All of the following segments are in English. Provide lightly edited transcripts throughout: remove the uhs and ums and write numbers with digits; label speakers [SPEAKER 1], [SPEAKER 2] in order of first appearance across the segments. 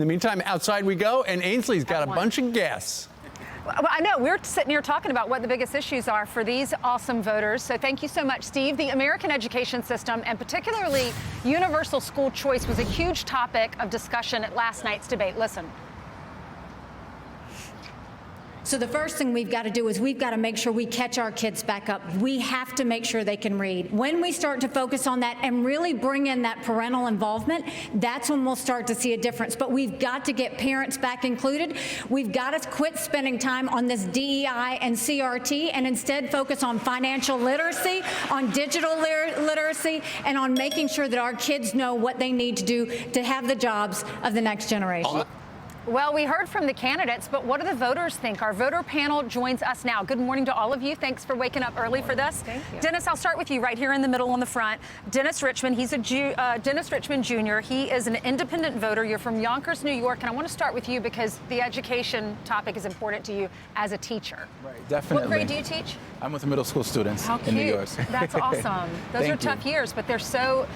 [SPEAKER 1] In the meantime, outside we go, and Ainsley's got a bunch of guests.
[SPEAKER 2] Well, I know we're sitting here talking about what the biggest issues are for these awesome voters. So thank you so much, Steve. The American education system, and particularly universal school choice, was a huge topic of discussion at last night's debate. Listen.
[SPEAKER 3] So the first thing we've got to do is we've got to make sure we catch our kids back up. We have to make sure they can read. When we start to focus on that and really bring in that parental involvement, that's when we'll start to see a difference. But we've got to get parents back included. We've got to quit spending time on this DEI and CRT and instead focus on financial literacy, on digital literacy, and on making sure that our kids know what they need to do to have the jobs of the next generation.
[SPEAKER 2] Well, we heard from the candidates, but what do the voters think? Our voter panel joins us now. Good morning to all of you. Thanks for waking up early for this.
[SPEAKER 4] Thank you.
[SPEAKER 2] Dennis, I'll start with you right here in the middle on the front. Dennis Richmond, he's a Dennis Richmond Jr. He is an independent voter. You're from Yonkers, New York, and I want to start with you because the education topic is important to you as a teacher.
[SPEAKER 5] Right, definitely.
[SPEAKER 2] What grade do you teach?
[SPEAKER 5] I'm with the middle school students
[SPEAKER 2] How
[SPEAKER 5] in New York.
[SPEAKER 2] That's awesome. Those are tough years, but they're so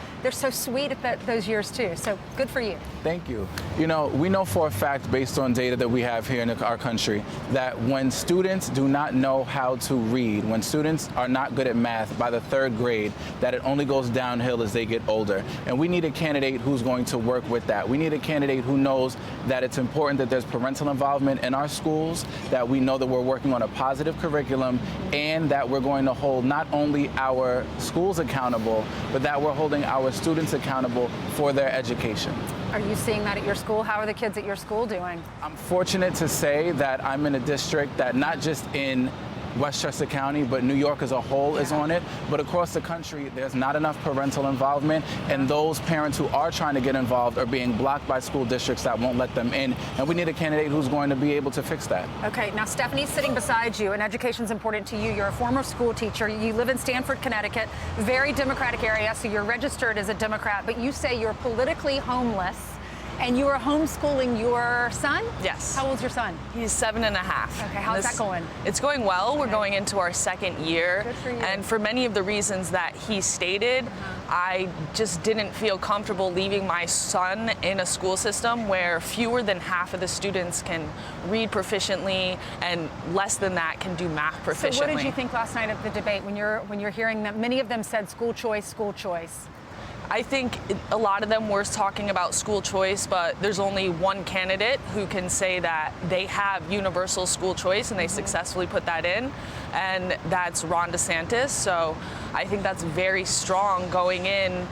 [SPEAKER 2] sweet at those years too. So good for you.
[SPEAKER 5] Thank you. You know, we know for a fact, based on data that we have here in our country, that when students do not know how to read, when students are not good at math by the 3rd grade, that it only goes downhill as they get older. And we need a candidate who's going to work with that. We need a candidate who knows that it's important that there's parental involvement in our schools, that we know that we're working on a positive curriculum, and that we're going to hold not only our schools accountable, but that we're holding our students accountable for their education.
[SPEAKER 2] Are you seeing that at your school? How are the kids at your school doing?
[SPEAKER 5] I'm fortunate to say that I'm in a district that not just in Westchester County, but New York as a whole is on it. But across the country, there's not enough parental involvement, and those parents who are trying to get involved are being blocked by school districts that won't let them in. And we need a candidate who's going to be able to fix that.
[SPEAKER 2] Okay, now Stephanie's sitting beside you, and education's important to you. You're a former school teacher. You live in Stamford, Connecticut, very Democratic area, so you're registered as a Democrat, but you say you're politically homeless. And you are homeschooling your son?
[SPEAKER 4] Yes.
[SPEAKER 2] How old's your son?
[SPEAKER 4] He's 7.5.
[SPEAKER 2] Okay, how's that going?
[SPEAKER 4] It's going well. We're going into our 2nd year.
[SPEAKER 2] Good for you.
[SPEAKER 4] And for many of the reasons that he stated, I just didn't feel comfortable leaving my son in a school system where fewer than half of the students can read proficiently and less than that can do math proficiently.
[SPEAKER 2] So what did you think last night of the debate when you're hearing that many of them said school choice, school choice?
[SPEAKER 4] I think a lot of them were talking about school choice, but there's only one candidate who can say that they have universal school choice and they successfully put that in, and that's Ron DeSantis. So I think that's very strong going in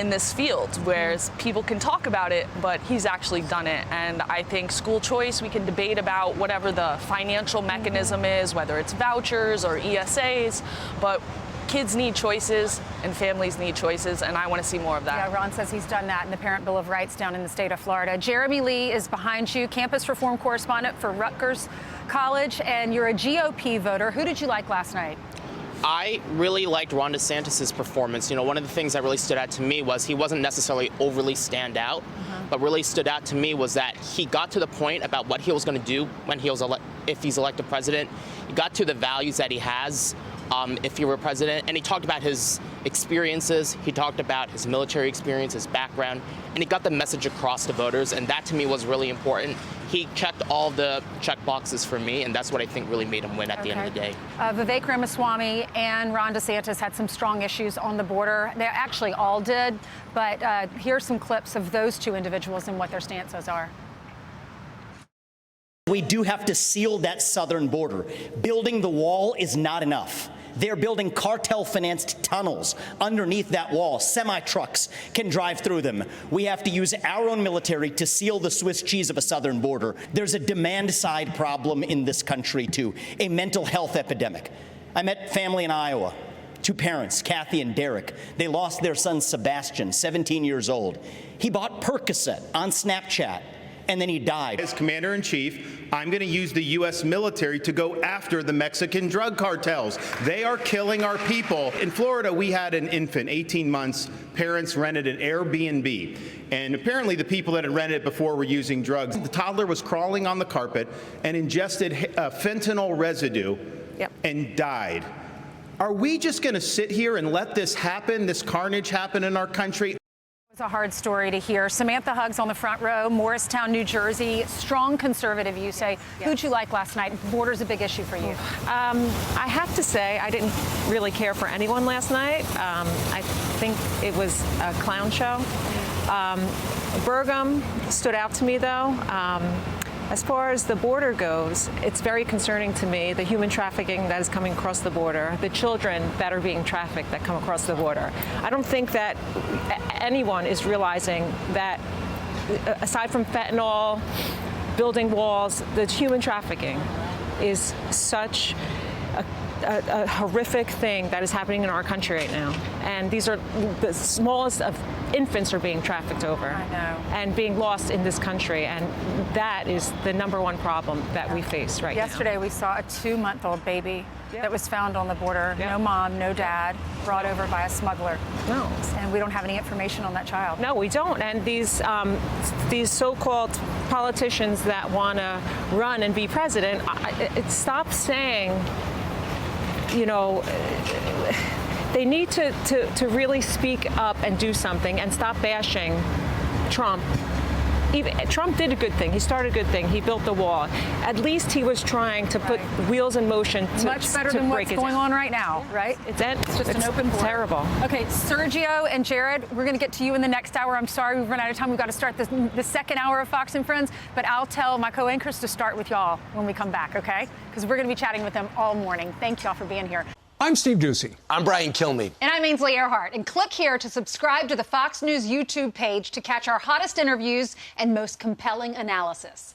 [SPEAKER 4] this field, whereas people can talk about it, but he's actually done it. And I think school choice, we can debate about whatever the financial mechanism is, whether it's vouchers or ESAs, but kids need choices and families need choices, and I want to see more of that.
[SPEAKER 2] Yeah, Ron says he's done that in the Parent Bill of Rights down in the state of Florida. Jeremy Lee is behind you, campus reform correspondent for Rutgers College, and you're a GOP voter. Who did you like last night?
[SPEAKER 6] I really liked Ron DeSantis' performance. You know, one of the things that really stood out to me was he wasn't necessarily overly stand out, but really stood out to me was that he got to the point about what he was going to do when he was if he's elected president. He got to the values that he has if he were president, and he talked about his experiences, he talked about his military experience, his background, and he got the message across to voters, and that to me was really important. He checked all the check boxes for me, and that's what I think really made him win at the end of the day.
[SPEAKER 2] Vivek Ramaswamy and Ron DeSantis had some strong issues on the border. They actually all did, but here's some clips of those two individuals and what their stances are.
[SPEAKER 7] We do have to seal that southern border. Building the wall is not enough. They're building cartel-financed tunnels underneath that wall. Semi-trucks can drive through them. We have to use our own military to seal the Swiss cheese of a southern border. There's a demand-side problem in this country, too, a mental health epidemic. I met family in Iowa, 2 parents, Kathy and Derek. They lost their son, Sebastian, 17 years old. He bought Percocet on Snapchat, and then he died.
[SPEAKER 8] As Commander-in-Chief, I'm going to use the U.S. military to go after the Mexican drug cartels. They are killing our people. In Florida, we had an infant, 18 months. Parents rented an Airbnb. And apparently the people that had rented it before were using drugs. The toddler was crawling on the carpet and ingested fentanyl residue and died. Are we just going to sit here and let this happen, this carnage happen in our country?
[SPEAKER 2] It's a hard story to hear. Samantha Huggs on the front row, Morristown, New Jersey. Strong conservative, you say. Yes. Who'd you like last night? Border's a big issue for you.
[SPEAKER 9] I have to say I didn't really care for anyone last night. I think it was a clown show. Burgum stood out to me, though. As far as the border goes, it's very concerning to me, the human trafficking that is coming across the border, the children that are being trafficked that come across the border. I don't think that anyone is realizing that, aside from fentanyl, building walls, the human trafficking is such a horrific thing that is happening in our country right now. And these are the smallest of infants are being trafficked over and being lost in this country. And that is the #1 problem that we face right now.
[SPEAKER 2] Yesterday, we saw a 2-month-old baby that was found on the border. No mom, no dad, brought over by a smuggler.
[SPEAKER 9] No.
[SPEAKER 2] And we don't have any information on that child.
[SPEAKER 9] No, we don't. And these so-called politicians that want to run and be president, stop saying, you know, they need to really speak up and do something and stop bashing Trump. Trump did a good thing. He started a good thing. He built the wall. At least he was trying to put wheels in motion to
[SPEAKER 2] much better than what's going on right now, right?
[SPEAKER 9] It's
[SPEAKER 2] just an open border.
[SPEAKER 9] Terrible.
[SPEAKER 2] Okay, Sergio and Jared, we're going to get to you in the next hour. I'm sorry we've run out of time. We've got to start the second hour of Fox and Friends, but I'll tell my co-anchors to start with y'all when we come back, okay? Because we're going to be chatting with them all morning. Thank y'all for being here.
[SPEAKER 10] I'm Steve Ducey.
[SPEAKER 11] I'm Brian Kilmeade.
[SPEAKER 2] And I'm Ainsley Earhart. And click here to subscribe to the Fox News YouTube page to catch our hottest interviews and most compelling analysis.